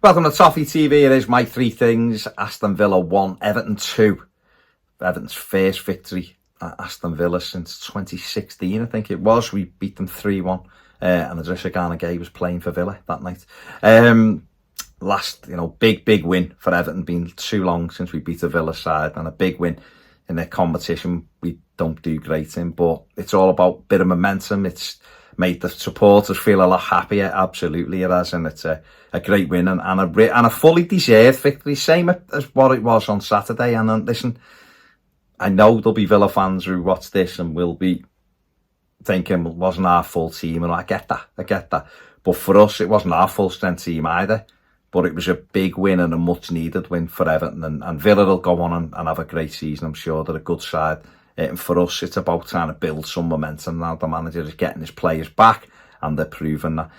Welcome to Toffee TV. It is my three things. Aston Villa 1, Everton 2. Everton's first victory at Aston Villa since 2016, I think it was. We beat them 3-1. And Idrissa Gana Gueye was playing for Villa that night. Last, big win for Everton. Been too long since we beat a Villa side, and a big win in their competition we don't do great in. But it's all about a bit of momentum. It's made the supporters feel a lot happier. Absolutely it has, and it's a great win and a fully deserved victory, same as what it was on Saturday. And listen, I know there'll be Villa fans who watch this and will be thinking, well, it wasn't our full team, and I get that. But for us, it wasn't our full strength team either. But it was a big win and a much needed win for Everton, and Villa will go on and have a great season. I'm sure they're a good side. And for us, it's about trying to build some momentum now. The manager is getting his players back, and they're proving that.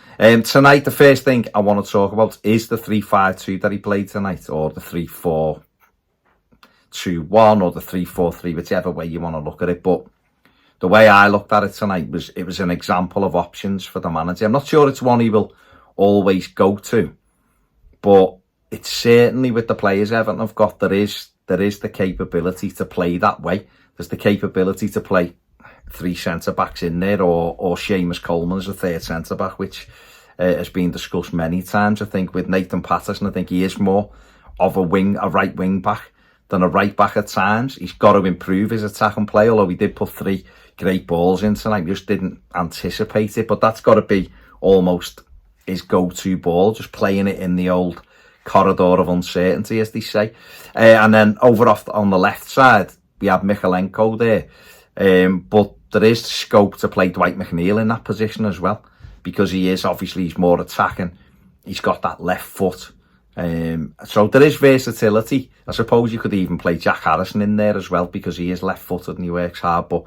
Tonight, the first thing I want to talk about is the 3-5-2 that he played tonight, or the 3-4-2-1, or the 3-4-3, whichever way you want to look at it. But the way I looked at it tonight was an example of options for the manager. I'm not sure it's one he will always go to, but it's certainly with the players Everton have got, there is the capability to play that way. There's the capability to play three centre-backs in there, or Seamus Coleman as a third centre-back, which has been discussed many times. I think with Nathan Patterson, I think he is more of a right wing back than a right back at times. He's got to improve his attack and play, although he did put 3 great balls in tonight. We just didn't anticipate it, but that's got to be almost his go-to ball, just playing it in the old corridor of uncertainty, as they say. And then over off on the left side, we have Michalenko there. But there is scope to play Dwight McNeil in that position as well, because he's more attacking. He's got that left foot. So there is versatility. I suppose you could even play Jack Harrison in there as well, because he is left-footed and he works hard, but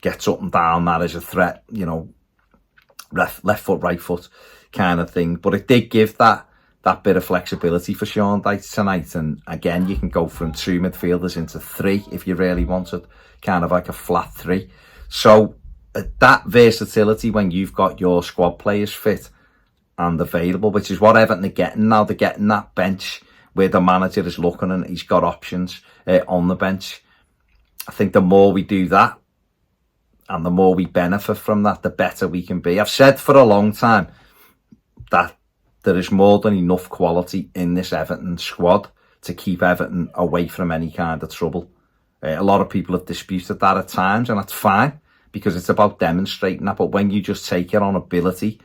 gets up and down that as a threat, left foot, right foot kind of thing. But it did give that bit of flexibility for Sean Dyche tonight. And again, you can go from 2 midfielders into 3 if you really wanted, kind of like a flat 3. So that versatility when you've got your squad players fit and available, which is what Everton are getting now. They're getting that bench where the manager is looking and he's got options on the bench. I think the more we do that and the more we benefit from that, the better we can be. I've said for a long time that there is more than enough quality in this Everton squad to keep Everton away from any kind of trouble. A lot of people have disputed that at times, and that's fine, because it's about demonstrating that. But when you just take it on ability,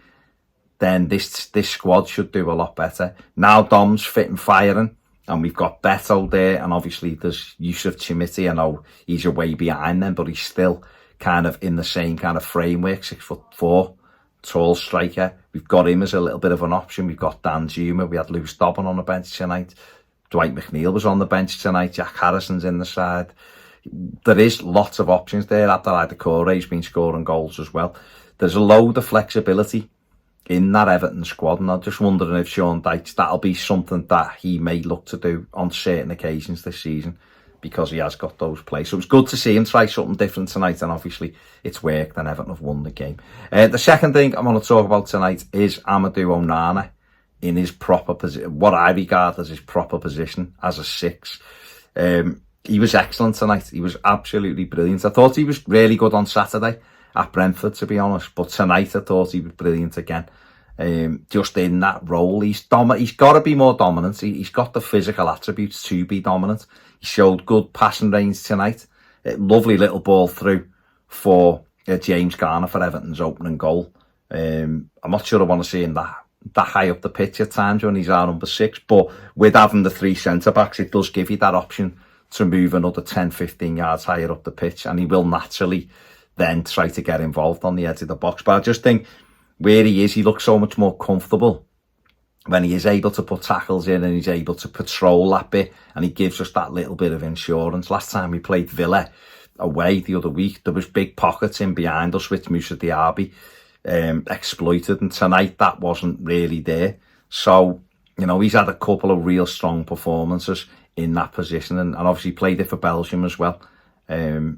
then this squad should do a lot better. Now Dom's fit and firing, and we've got Beto there, and obviously there's Yusuf Chimiti. I know he's away behind them, but he's still kind of in the same kind of framework, 6'4", tall striker. We've got him as a little bit of an option. We've got Dan Zuma. We had Lewis Dobbin on the bench tonight. Dwight McNeil was on the bench tonight. Jack Harrison's in the side. There is lots of options there. Abdoulaye Doucouré's been scoring goals as well. There's a load of flexibility in that Everton squad, and I'm just wondering if Sean Dyche, that'll be something that he may look to do on certain occasions this season, because he has got those players. So it was good to see him try something different tonight, and obviously it's worked and Everton have won the game. The second thing I want to talk about tonight is Amadou Onana in his proper position, what I regard as his proper position as a 6. He was excellent tonight. He was absolutely brilliant. I thought he was really good on Saturday at Brentford, to be honest, but tonight I thought he was brilliant again. Just in that role, he's got to be more dominant. He's got the physical attributes to be dominant. He showed good passing range tonight. Lovely little ball through for James Garner for Everton's opening goal. I'm not sure I want to see him that high up the pitch at times when he's our number 6, but with having the 3 centre-backs, it does give you that option to move another 10-15 yards higher up the pitch, and he will naturally then try to get involved on the edge of the box. But I just think where he is, he looks so much more comfortable when he is able to put tackles in and he's able to patrol that bit, and he gives us that little bit of insurance. Last time we played Villa away the other week, there was big pockets in behind us which Moussa Diaby exploited, and tonight that wasn't really there. So, he's had a couple of real strong performances in that position, and obviously played it for Belgium as well. I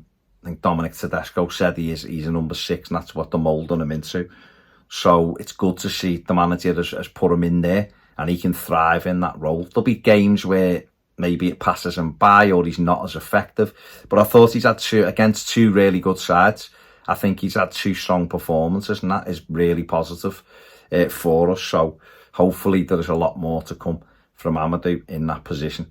think Dominic Tedesco said he's a number 6, and that's what they're moulding him into. So it's good to see the manager has put him in there and he can thrive in that role. There'll be games where maybe it passes him by or he's not as effective. But I thought he's had against two really good sides. I think he's had two strong performances, and that is really positive for us. So hopefully there is a lot more to come from Amadou in that position.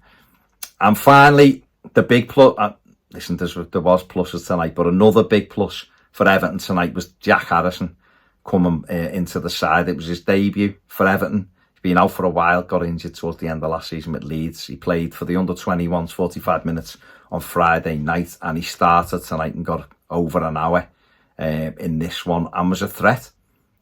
And finally, the big plus. Listen, there was pluses tonight, but another big plus for Everton tonight was Jack Harrison coming into the side. It was his debut for Everton. He's been out for a while, got injured towards the end of last season with Leeds. He played for the under-21s 45 minutes on Friday night, and he started tonight and got over an hour in this one and was a threat.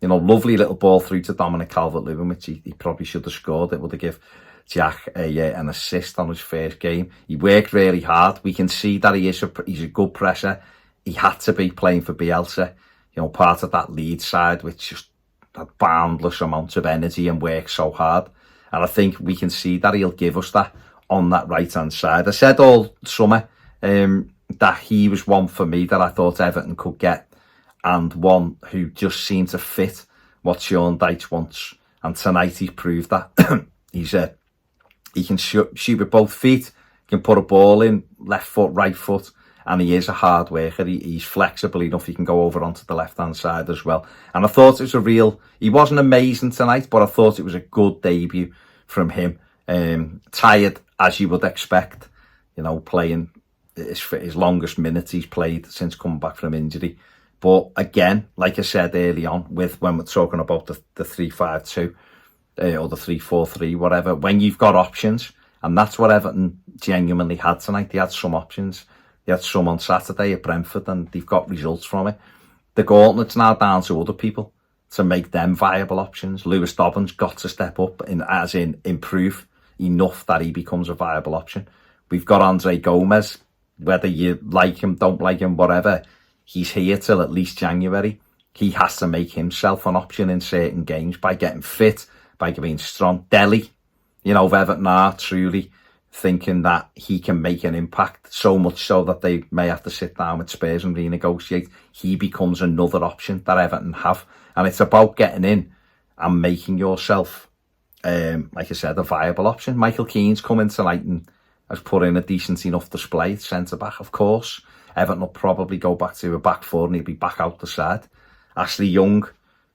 You know, lovely little ball through to Dominic Calvert-Lewin, which he probably should have scored. It would have given Jack an assist on his first game. He worked really hard. We can see that he's a good presser. He had to be playing for Bielsa, you know, part of that lead side, which just had boundless amounts of energy and worked so hard. And I think we can see that he'll give us that on that right-hand side. I said all summer that he was one for me that I thought Everton could get, and one who just seemed to fit what Sean Dyche wants. And tonight he's proved that. He can shoot with both feet, can put a ball in, left foot, right foot, and he is a hard worker. He's flexible enough, he can go over onto the left-hand side as well. And I thought it was he wasn't amazing tonight, but I thought it was a good debut from him. Tired, as you would expect, you know, playing his longest minutes he's played since coming back from injury. But again, like I said early on, when we're talking about the 3-5-2 or the 3-4-3, whatever, when you've got options, and that's what Everton genuinely had tonight. They had some options. They had some on Saturday at Brentford, and they've got results from it. The gauntlet's now down to other people to make them viable options. Lewis Dobbin's got to step up, as in improve enough that he becomes a viable option. We've got Andre Gomez, whether you like him, don't like him, whatever. He's here till at least January. He has to make himself an option in certain games by getting fit, by being strong. Delhi, you know, Everton are truly thinking that he can make an impact, so much so that they may have to sit down with Spurs and renegotiate. He becomes another option that Everton have. And it's about getting in and making yourself, like I said, a viable option. Michael Keane's come in tonight and has put in a decent enough display at centre-back, of course. Everton will probably go back to a back four and he'll be back out the side. Ashley Young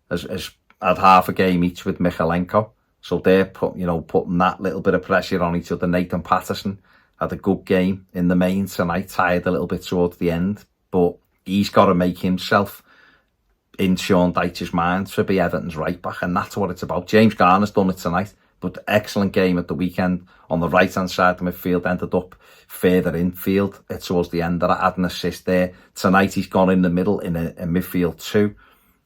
has had half a game each with Michalenko. So they're putting that little bit of pressure on each other. Nathan Patterson had a good game in the main tonight, tired a little bit towards the end. But he's got to make himself in Sean Dyche's mind to be Everton's right back. And that's what it's about. James Garner's done it tonight. But excellent game at the weekend on the right-hand side of the midfield, ended up further infield towards the end. That had an assist there. Tonight he's gone in the middle in a midfield too.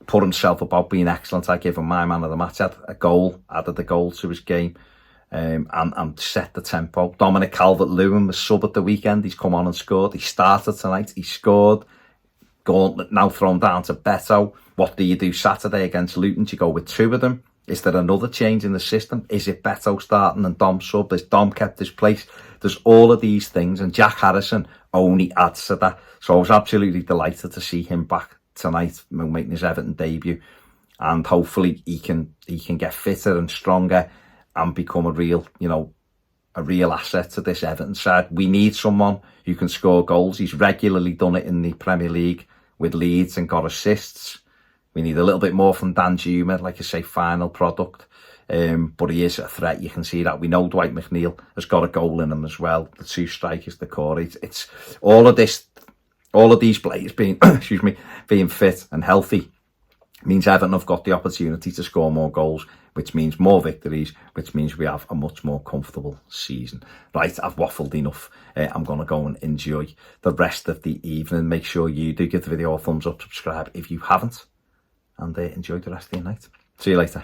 Put himself about being excellent. I give him my man of the match. Had a goal, added a goal to his game and set the tempo. Dominic Calvert-Lewin was sub at the weekend. He's come on and scored. He started tonight. He scored. Gauntlet now thrown down to Beto. What do you do Saturday against Luton? Do you go with two of them? Is there another change in the system? Is it Beto starting and Dom sub? Has Dom kept his place? There's all of these things, and Jack Harrison only adds to that. So I was absolutely delighted to see him back tonight, making his Everton debut, and hopefully he can get fitter and stronger and become a real asset to this Everton side. We need someone who can score goals. He's regularly done it in the Premier League with Leeds and got assists. We need a little bit more from Dan Juma, like I say, final product. But he is a threat. You can see that. We know Dwight McNeil has got a goal in him as well. The two strikers, the core. It's all of these players being, being fit and healthy means Everton have got the opportunity to score more goals, which means more victories, which means we have a much more comfortable season. Right, I've waffled enough. I'm going to go and enjoy the rest of the evening. Make sure you do give the video a thumbs up, subscribe if you haven't, and enjoy the rest of your night. See you later.